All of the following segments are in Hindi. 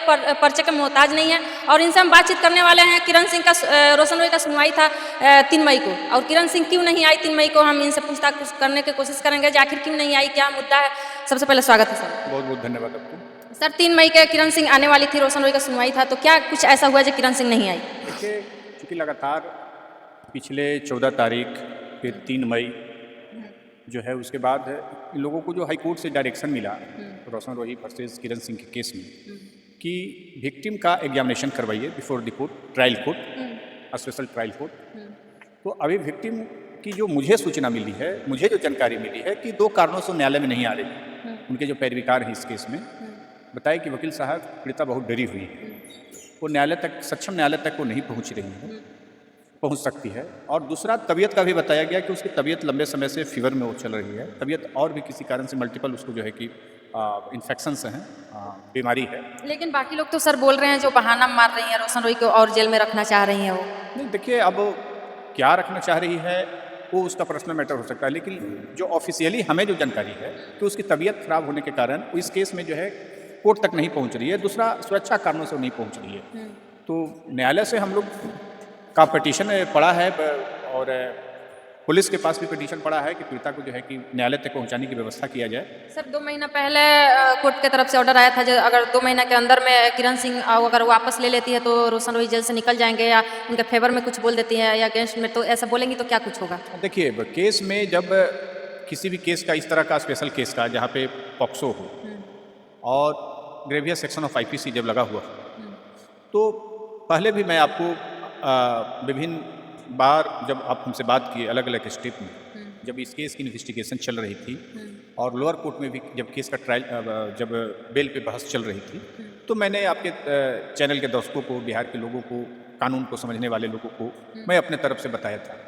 पर्चे के मोहताज नहीं है। और इनसे हम बातचीत करने वाले हैं। किरण सिंह का रोशन रोय का सुनवाई था 3 मई को, और किरण सिंह क्यों नहीं आई 3 मई को, हम इनसे पूछताछ करने की कोशिश करेंगे कि आखिर क्यों नहीं आई, क्या मुद्दा है। सबसे पहले स्वागत है सर। बहुत बहुत धन्यवाद आपको। सर 3 मई के किरण सिंह आने वाली थी, रोशन रोय का सुनवाई था, तो क्या कुछ ऐसा हुआ जो किरण सिंह नहीं आई? देखिए, चूँकि लगातार पिछले 14 तारीख फिर 3 मई जो है, उसके बाद इन लोगों को जो हाई कोर्ट से डायरेक्शन मिला रोशन रोही वर्सेस किरण सिंह के केस में कि विक्टिम का एग्जामिनेशन करवाइए before the court, trial court, special trial court. तो अभी विक्टिम की जो मुझे सूचना मिली है, मुझे जो जानकारी मिली है कि 2 कारणों से न्यायालय में नहीं आ रही। उनके जो पैरवीकार हैं इस केस में बताए कि वकील साहब पीड़िता बहुत डरी हुई है, वो न्यायालय तक, सक्षम न्यायालय तक वो नहीं पहुंच रही है, पहुंच सकती है। और दूसरा, तबीयत का भी बताया गया कि उसकी तबीयत लंबे समय से फीवर में वो चल रही है, तबीयत और भी किसी कारण से मल्टीपल उसको जो है कि इन्फेक्शंस हैं, बीमारी है। लेकिन बाकी लोग तो सर बोल रहे हैं जो बहाना मार रही हैं रोशन रोय को और जेल में रखना चाह रही हैं वो। नहीं, देखिए, अब क्या रखना चाह रही है वो उसका पर्सनल मैटर हो सकता है, लेकिन जो ऑफिशियली हमें जो जानकारी है कि उसकी तबीयत खराब होने के कारण वो इस केस में जो है कोर्ट तक नहीं पहुंच रही है। दूसरा, सुरक्षा कारणों से वो नहीं पहुंच रही है। तो न्यायालय से हम लोग का पिटीशन पड़ा है और पुलिस के पास भी पिटीशन पड़ा है कि पीड़िता को जो है कि न्यायालय तक पहुंचाने की व्यवस्था किया जाए। सर 2 महीना पहले कोर्ट की तरफ से ऑर्डर आया था जो अगर 2 महीना के अंदर में किरण सिंह अगर वापस ले लेती है तो रोशन रोय जेल से निकल जाएंगे, या उनके फेवर में कुछ बोल देती है या अगेंस्ट में, तो ऐसा बोलेंगी तो क्या कुछ होगा? देखिए, केस में जब किसी भी केस का, इस तरह का स्पेशल केस का जहाँ पे पॉक्सो हो और ग्रेवियस सेक्शन ऑफ IPC जब लगा हुआ, तो पहले भी मैं आपको विभिन्न बार जब आप हमसे बात किए अलग अलग स्टेप में, जब इस केस की इन्वेस्टिगेशन चल रही थी और लोअर कोर्ट में भी जब केस का ट्रायल, जब बेल पे बहस चल रही थी, तो मैंने आपके चैनल के दर्शकों को, बिहार के लोगों को, कानून को समझने वाले लोगों को मैं अपने तरफ से बताया था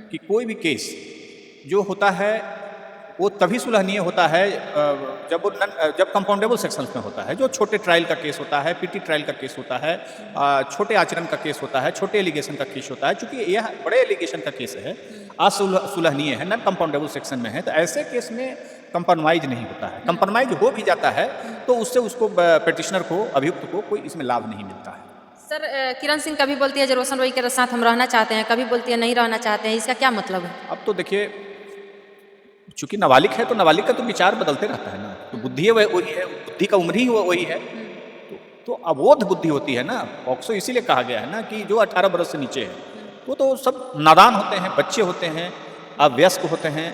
कि कोई भी केस जो होता है वो तभी सुलहनीय होता है जब कंपाउंडेबल सेक्शंस में होता है। जो छोटे ट्रायल का केस होता है, PT ट्रायल का केस होता है, छोटे आचरण का केस होता है, छोटे एलिगेशन का केस होता है, चूंकि यह बड़े एलिगेशन का केस है, असुलहनीय है, नॉन कंपाउंडेबल सेक्शन में है, तो ऐसे केस में कंप्रोमाइज नहीं होता है। कंप्रोमाइज हो भी जाता है तो उससे उसको पिटिशनर को, अभियुक्त को कोई इसमें लाभ नहीं मिलता है। सर किरण सिंह कभी बोलती है जो रोशन रोय के साथ हम रहना चाहते हैं, कभी बोलती है नहीं रहना चाहते हैं, इसका क्या मतलब है? अब तो देखिए, चूंकि नाबालिग है तो नाबालिग का तो विचार बदलते रहता है ना, तो बुद्धि वही है, बुद्धि का उम्र ही वही है, तो अबोध बुद्धि होती है ना। पॉक्सो इसीलिए कहा गया है ना कि जो 18 बरस से नीचे है वो तो सब नादान होते हैं, बच्चे होते हैं, अवयस्क होते हैं,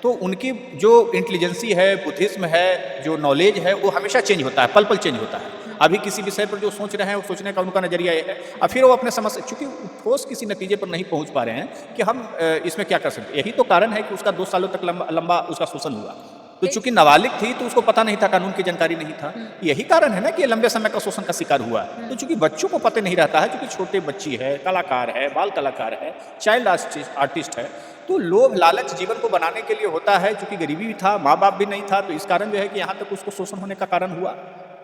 तो उनकी जो इंटेलिजेंसी है, बुद्धिज्म है, जो नॉलेज है, वो हमेशा चेंज होता है, पल पल चेंज होता है। अभी किसी विषय पर जो सोच रहे हैं, वो सोचने का उनका नजरिया ये है, और फिर वो अपने समझ, चूंकि ठोस किसी नतीजे पर नहीं पहुंच पा रहे हैं कि हम इसमें क्या कर सकते हैं। यही तो कारण है कि उसका 2 सालों तक लंबा उसका शोषण हुआ। तो चूंकि नाबालिग थी तो उसको पता नहीं था, कानून की जानकारी नहीं था, यही कारण है ना कि लंबे समय का शोषण का शिकार हुआ। तो चूंकि बच्चों को पता नहीं रहता है, क्योंकि छोटे बच्ची है, कलाकार है, बाल कलाकार है, चाइल्ड आर्टिस्ट है, तो लोभ लालच जीवन को बनाने के लिए होता है। चूंकि गरीबी भी था, माँ बाप भी नहीं था, तो इस कारण जो है कि यहाँ तक उसको शोषण होने का कारण हुआ,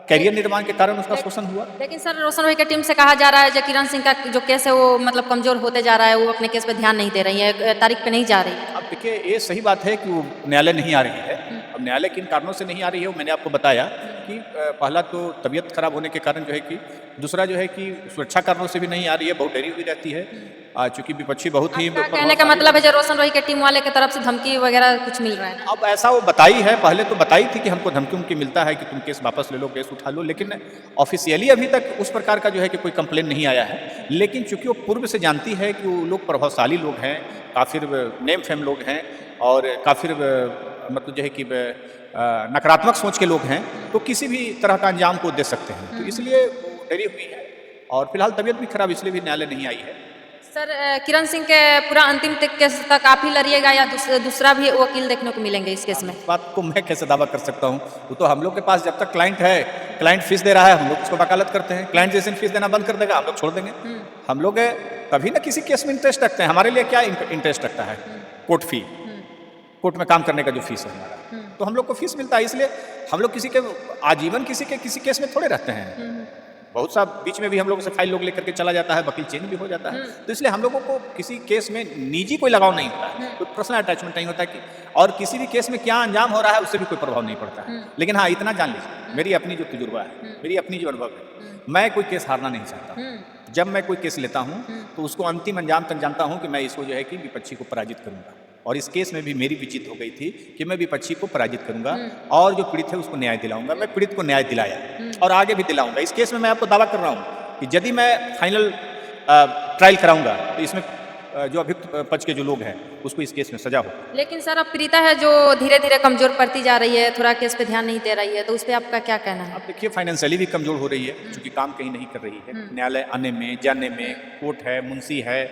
कैरियर निर्माण के कारण उसका शोषण हुआ। लेकिन सर रोशन रोय की टीम से कहा जा रहा है जो किरण सिंह का जो केस है वो मतलब कमजोर होते जा रहा है, वो अपने केस पे ध्यान नहीं दे रही है, तारीख पे नहीं जा रही है। अब देखिए, ये सही बात है कि वो न्यायालय नहीं आ रही है। अब न्यायालय किन कारणों से नहीं आ रही है वो मैंने आपको बताया कि पहला तो तबीयत खराब होने के कारण जो है कि, दूसरा जो है कि सुरक्षा कारणों से भी नहीं आ रही है, बहुत डरी हुई रहती है, चूंकि विपक्षी बहुत ही कहने का मतलब है जो रोशन रोय के टीम वाले की तरफ से धमकी वगैरह कुछ मिल रहा है। अब ऐसा वो बताई है, पहले तो बताई थी कि हमको धमकी उनकी मिलता है कि तुम केस वापस ले लो, केस उठा लो, लेकिन ऑफिशियली अभी तक उस प्रकार का जो है कि कोई कंप्लेन नहीं आया है। लेकिन चूंकि वो पूर्व से जानती है कि वो लोग प्रभावशाली लोग हैं, काफी नेम फेम लोग हैं, और काफी मतलब जो है कि नकारात्मक सोच के लोग हैं, तो किसी भी तरह का अंजाम को दे सकते हैं, तो इसलिए वो डरी हुई है। और फिलहाल तबीयत भी खराब, इसलिए भी न्यायालय नहीं आई है। सर किरण सिंह के पूरा अंतिम केस तक आप ही लड़िएगा या दूसरा भी वकील देखने को मिलेंगे इस केस में? इस बात को मैं कैसे दावा कर सकता हूँ? वो तो हम लोग के पास जब तक क्लाइंट है, क्लाइंट फीस दे रहा है, हम लोग उसको वकालत करते हैं। क्लाइंट जैसे फीस देना बंद कर देगा, हम लोग छोड़ देंगे। हम लोग कभी ना किसी केस में इंटरेस्ट रखते हैं। हमारे लिए क्या इंटरेस्ट रखता है? कोर्ट फी, कोर्ट में काम करने का जो फीस है हमारा, तो हम लोग को फीस मिलता है। इसलिए हम लोग किसी के आजीवन किसी केस में थोड़े रहते हैं। बहुत सा बीच में भी हम लोगों से फाइल लोग लेकर के चला जाता है, वकील चेंज भी हो जाता है। तो इसलिए हम लोगों को किसी केस में निजी कोई लगाव नहीं होता है, कोई पर्सनल अटैचमेंट नहीं होता है कि, और किसी भी केस में क्या अंजाम हो रहा है उससे भी कोई प्रभाव नहीं पड़ता है। लेकिन हाँ, इतना जान लीजिए मेरी अपनी जो तजुर्बा है, मेरी अपनी जो अनुभव है, मैं कोई केस हारना नहीं चाहता। जब मैं कोई केस लेता हूँ तो उसको अंतिम अंजाम तक जानता हूँ कि मैं इसको जो है कि विपक्षी को पराजित करूँगा। और इस केस में भी मेरी भी जीत हो गई थी कि मैं विपक्षी को पराजित करूंगा और जो पीड़ित है उसको न्याय दिलाऊंगा। मैं पीड़ित को न्याय दिलाया और आगे भी दिलाऊंगा। इस केस में मैं आपको दावा कर रहा हूँ कि यदि मैं फाइनल ट्रायल कराऊंगा तो इसमें जो अभियुक्त पक्ष के जो लोग हैं उसको इस केस में सजा हो। लेकिन सर अब पीड़िता है जो धीरे धीरे कमजोर पड़ती जा रही है, थोड़ा केस पे ध्यान नहीं दे रही है, तो उस पर आपका क्या कहना है? अब देखिए फाइनेंशियली भी कमजोर हो रही है क्योंकि काम कहीं नहीं कर रही है। न्यायालय आने में जाने में, कोर्ट है, मुंशी है,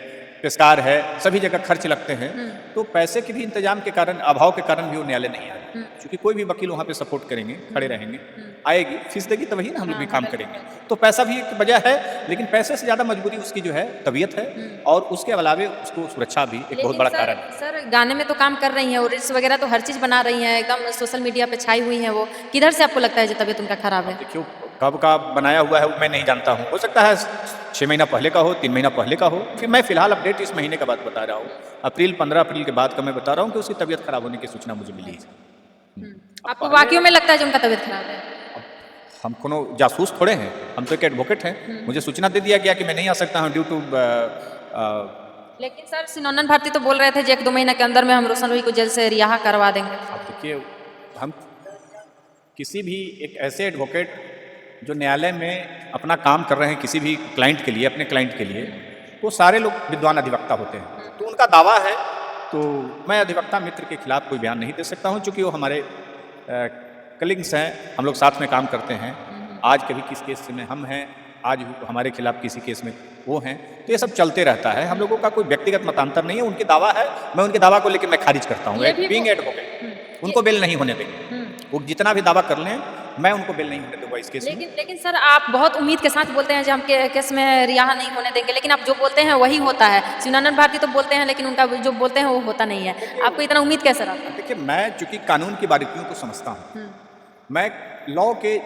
पेशकार है, सभी जगह खर्च लगते हैं। तो पैसे के भी इंतजाम के कारण, अभाव के कारण भी वो न्यायालय नहीं आ रहा। क्योंकि कोई भी वकील वहाँ पे सपोर्ट करेंगे, खड़े रहेंगे, आएगी फीस देगी तभी ना हम लोग भी काम करेंगे। तो पैसा भी एक वजह है, लेकिन पैसे से ज़्यादा मजबूरी उसकी जो है तबीयत है और उसके अलावे उसको सुरक्षा भी एक बहुत बड़ा कारण है। सर गाने में तो काम कर रही हैं और रील्स वगैरह तो हर चीज़ बना रही हैं, एकदम सोशल मीडिया पे छाई हुई हैं। वो किधर से आपको लगता है जो तबीयत उनका खराब है? देखियो कब का बनाया हुआ है वो मैं नहीं जानता हूँ। हो सकता है 6 महीना पहले का हो, 3 महीना पहले का हो। फिर मैं फिलहाल अपडेट इस महीने का बात बता रहा हूँ। 15 अप्रैल के बाद का मैं बता रहा हूँ कि उसकी तबीयत खराब होने की सूचना मुझे मिली है। आपको वाकई में लगता है जो उनका तबीयत खराब है? हम कोनो जासूस थोड़े हैं, हम तो एक एडवोकेट हैं। मुझे सूचना दे दिया गया कि मैं नहीं आ सकता हूँ ड्यू टू लेकिन सर सिनोनन भारती तो बोल रहे थे कि 1-2 महीना के अंदर में हम रोशन रोही को जेल से रिहा करवा देंगे। अब देखिए हम किसी भी एक ऐसे एडवोकेट जो न्यायालय में अपना काम कर रहे हैं किसी भी क्लाइंट के लिए, अपने क्लाइंट के लिए, वो सारे लोग विद्वान अधिवक्ता होते हैं। तो उनका दावा है तो मैं अधिवक्ता मित्र के खिलाफ कोई बयान नहीं दे सकता हूँ क्योंकि वो हमारे कलीग्स हैं, हम लोग साथ में काम करते हैं। आज कभी किस केस में हम हैं, आज हमारे खिलाफ किसी केस में वो हैं। तो ये सब चलते रहता है, हम लोगों का कोई व्यक्तिगत मतांतर नहीं है। उनके दावा है, मैं उनके दावा को लेकर मैं खारिज करता हूँ। बीइंग एडवोकेट उनको बेल नहीं होने देंगे। वो जितना भी दावा कर लें मैं उनको बेल नहीं होने दूंगा इस केस में। लेकिन सर आप बहुत उम्मीद के साथ बोलते हैं कि हम केस में रिहा नहीं होने देंगे, लेकिन आप जो बोलते हैं वही होता है। सिनोनन भारती तो बोलते हैं लेकिन उनका जो बोलते हैं वो होता नहीं है। आपको इतना उम्मीद कैसे रहा? देखिए मैं चूंकि कानून की बारीकियों को समझता हूँ, मैं लॉ के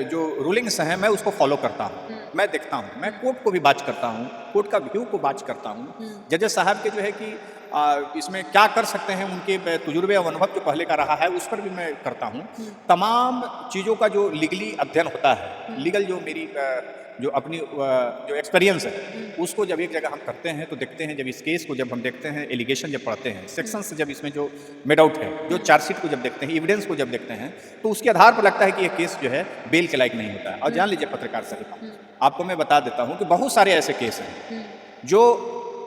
जो रूलिंग्स हैं मैं उसको फॉलो करता हूँ, मैं देखता हूँ, मैं कोर्ट को भी बात करता हूँ, कोर्ट का व्यू को बात करता हूँ। जजेस साहब के जो है कि इसमें क्या कर सकते हैं, उनके तजुर्बे और अनुभव जो पहले का रहा है उस पर भी मैं करता हूँ। तमाम चीज़ों का जो लीगली अध्ययन होता है, लीगल जो मेरी जो अपनी जो एक्सपीरियंस है उसको जब एक जगह हम करते हैं तो देखते हैं, जब इस केस को जब हम देखते हैं, एलिगेशन जब पढ़ते हैं, सेक्शंस जब इसमें जो मेड आउट है, जो चार्जशीट को जब देखते हैं, एविडेंस को जब देखते हैं, तो उसके आधार पर लगता है कि यह केस जो है बेल के लायक नहीं होता है। और जान लीजिए पत्रकार साहब, आपको मैं बता देता हूँ कि बहुत सारे ऐसे केस हैं जो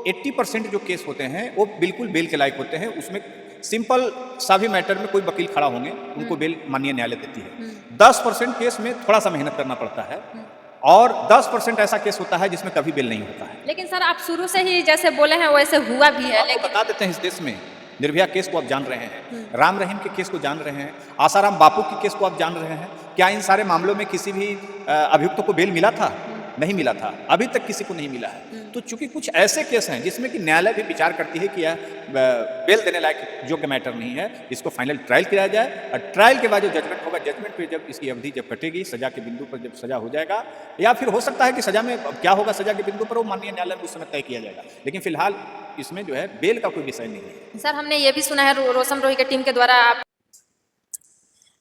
80% जो केस होते हैं वो बिल्कुल बेल के लायक होते हैं। उसमें सिंपल सा भी मैटर में कोई वकील खड़ा होंगे उनको बेल माननीय न्यायालय देती है। 10% केस में थोड़ा सा मेहनत करना पड़ता है और 10% ऐसा केस होता है जिसमें कभी बेल नहीं होता है। लेकिन सर आप शुरू से ही जैसे बोले हैं वैसे हुआ भी है। लेकिन बता देते हैं, इस देश में निर्भया केस को आप जान रहे हैं, राम रहीम के केस को जान रहे हैं, आसाराम बापू के केस को आप जान रहे हैं। क्या इन सारे मामलों में किसी भी अभियुक्त को बेल मिला था? नहीं मिला था, अभी तक किसी को नहीं मिला है। तो चूंकि कुछ ऐसे केस हैं जिसमें कि न्यायालय भी विचार करती है कि यह बेल देने लायक योग्य मैटर नहीं है, इसको फाइनल ट्रायल किया जाए और ट्रायल के बाद जो जजमेंट होगा, जजमेंट पे जब इसकी अवधि जब कटेगी, सजा के बिंदु पर जब सजा हो जाएगा, या फिर हो सकता है कि सजा में क्या होगा सजा के बिंदु पर वो माननीय न्यायालय में उस समय तय किया जाएगा। लेकिन फिलहाल इसमें जो है बेल का कोई विषय नहीं है। सर हमने ये भी सुना है रोशन रोही की टीम के द्वारा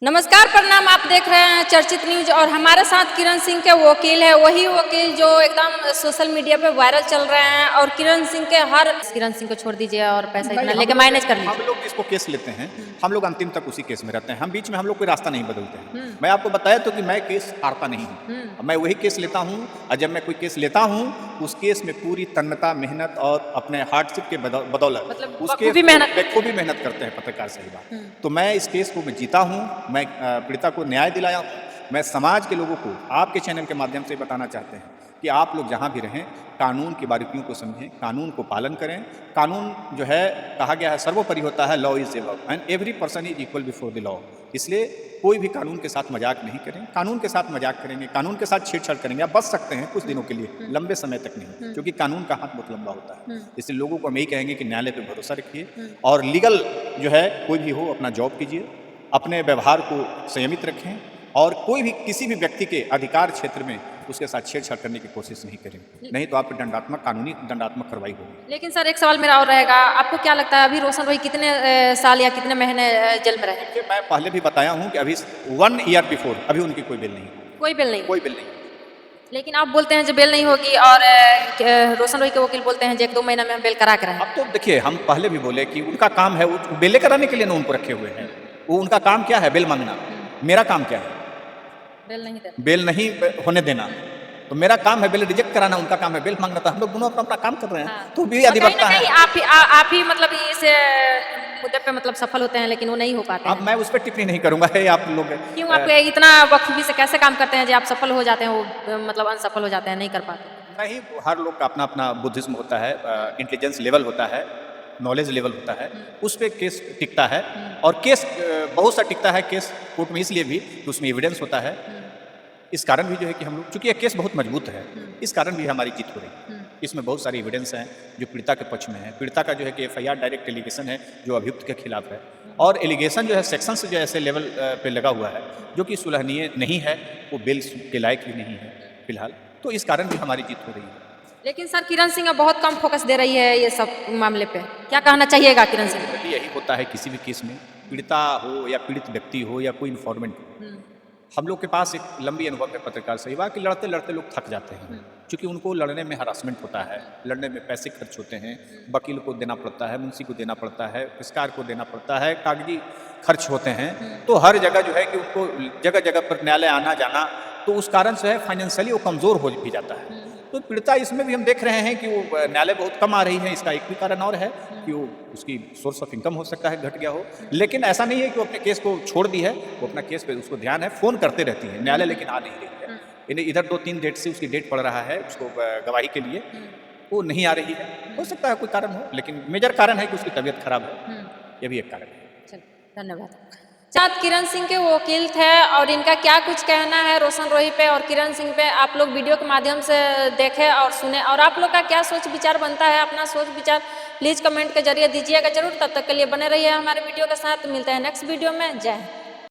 नमस्कार प्रणाम, आप देख रहे हैं चर्चित न्यूज और हमारे साथ किरण सिंह के वकील है, वही वकील जो एकदम सोशल मीडिया पे वायरल चल रहे हैं। और किरण सिंह को छोड़ दीजिए और पैसा इतना लेके मैनेज कर लीजिए। हम लोग जिसको केस लेते हैं हम लोग अंतिम तक उसी केस में रहते हैं, हम बीच में हम लोग कोई रास्ता नहीं बदलते हैं। मैं आपको बताया तो कि मैं केस हारता नहीं हूँ, मैं वही केस लेता हूँ और जब मैं कोई केस लेता हूँ उस केस में पूरी तन्मयता, मेहनत और अपने हार्डशिप के बदौलत उसके खूबी मेहनत करते हैं पत्रकार साहिबा। तो मैं इस केस को मैं जीता हूँ, मैं पीड़िता को न्याय दिलाया हूँ। मैं समाज के लोगों को आपके चैनल के माध्यम से बताना चाहते हैं कि आप लोग जहाँ भी रहें कानून की बारीकियों को समझें, कानून को पालन करें। कानून जो है कहा गया है सर्वोपरि होता है, law is above and every person is equal before the law. इसलिए कोई भी कानून के साथ मजाक नहीं करें। कानून के साथ मजाक करेंगे, कानून के साथ छेड़छाड़ करेंगे, आप बच सकते हैं कुछ दिनों के लिए, लंबे समय तक नहीं, क्योंकि कानून का हाथ बहुत लंबा होता है। इसलिए लोगों को हम यही कहेंगे कि न्यायालय पर भरोसा रखिए और लीगल जो है कोई भी हो अपना जॉब कीजिए, अपने व्यवहार को संयमित रखें और कोई भी किसी भी व्यक्ति के अधिकार क्षेत्र में उसके साथ छेड़छाड़ करने की कोशिश नहीं करेंगे, नहीं तो आप पे कानूनी दंडात्मक कार्रवाई होगी। लेकिन सर एक सवाल मेरा और रहेगा, आपको क्या लगता है अभी रोशन रोही कितने साल या कितने महीने जेल में रहे? देखिए, मैं पहले भी बताया हूँ कि अभी 1 ईयर बिफोर अभी उनकी कोई बेल नहीं हुई, कोई बिल नहीं? कोई बेल नहीं। लेकिन आप बोलते हैं जो बेल नहीं होगी और रोशन रोही के वकील बोलते हैं जो 1-2 महीना में हम बेल करा के रहें। अब तो देखिए, हम पहले भी बोले कि उनका काम है, वो बेलें कराने के लिए ना उनको रखे हुए हैं। वो उनका काम क्या है? बेल मांगना। मेरा काम क्या है? बेल नहीं देना। बेल नहीं होने देना। तो मेरा काम है बेल रिजेक्ट कराना, उनका काम है बेल मांगना। तो हम लोग दोनों अपना अपना काम कर रहे हैं। हाँ। तो भी और कहीं ना अधिवक्ता कहीं है। आप ही मतलब इस मुद्दे पे मतलब सफल होते हैं, लेकिन वो नहीं हो पाते अब हैं। मैं उस पर टिप्पणी नहीं करूंगा। है आप लोग क्यों आप इतना बखूबी से कैसे काम करते हैं जो आप सफल हो जाते हैं, वो मतलब अनसफल हो जाते हैं, नहीं कर पाते? नहीं, हर लोग का अपना अपना बुद्धिज्म होता है, इंटेलिजेंस लेवल होता है, नॉलेज लेवल होता है, उस पर केस टिकता है। और केस बहुत सा टिकता है केस कोर्ट में इसलिए भी कि उसमें एविडेंस होता है। इस कारण भी जो है कि हम लोग, चूंकि यह केस बहुत मजबूत है, इस कारण भी हमारी जीत हो रही है। इसमें बहुत सारी एविडेंस हैं जो पीड़िता के पक्ष में है। पीड़िता का जो है कि FIR डायरेक्ट एलिगेशन है जो अभियुक्त के खिलाफ है, और एलिगेशन जो है सेक्शन से जो ऐसे लेवल पे लगा हुआ है जो कि सुलहनीय नहीं है, वो बेल के लायक भी नहीं है फिलहाल। तो इस कारण भी हमारी जीत हो रही है। लेकिन सर किरण सिंह बहुत कम फोकस दे रही है ये सब मामले पे, क्या कहना चाहिएगा किरण सिंह? यही होता है किसी भी केस में, पीड़िता हो या पीड़ित व्यक्ति हो या कोई इन्फॉर्मेंट हो। हम लोग के पास एक लंबी अनुभव है पत्रकार सेवा कि लड़ते लड़ते लोग थक जाते हैं, क्योंकि उनको लड़ने में हरासमेंट होता है, लड़ने में पैसे खर्च होते हैं, वकील को देना पड़ता है, मुंशी को देना पड़ता है, पेशकार को देना पड़ता है, कागजी खर्च होते हैं। तो हर जगह जो है कि उनको जगह जगह पर न्यायालय आना जाना, तो उस कारण से है फाइनेंशियली वो कमज़ोर हो भी जाता है। तो पीड़िता इसमें भी हम देख रहे हैं कि वो न्यायालय बहुत कम आ रही है। इसका एक भी कारण और है कि वो उसकी सोर्स ऑफ इनकम हो सकता है घट गया हो। लेकिन ऐसा नहीं है कि वो अपने केस को छोड़ दी है, वो अपना केस पे उसको ध्यान है, फ़ोन करते रहती है न्यायालय, लेकिन आ नहीं रही है। इन्हें इधर 2-3 डेट से उसकी डेट पड़ रहा है उसको गवाही के लिए, वो नहीं आ रही है। हो सकता है कोई कारण हो, लेकिन मेजर कारण है कि उसकी तबीयत खराब है, ये भी एक कारण है। चलिए, धन्यवाद। साथ किरण सिंह के वकील थे और इनका क्या कुछ कहना है रोशन रोही पे और किरण सिंह पे, आप लोग वीडियो के माध्यम से देखें और सुने। और आप लोग का क्या सोच विचार बनता है, अपना सोच विचार प्लीज़ कमेंट के जरिए दीजिएगा जरूर। तब तक के लिए बने रहिए हमारे वीडियो के साथ। मिलते हैं नेक्स्ट वीडियो में। जय हिंद।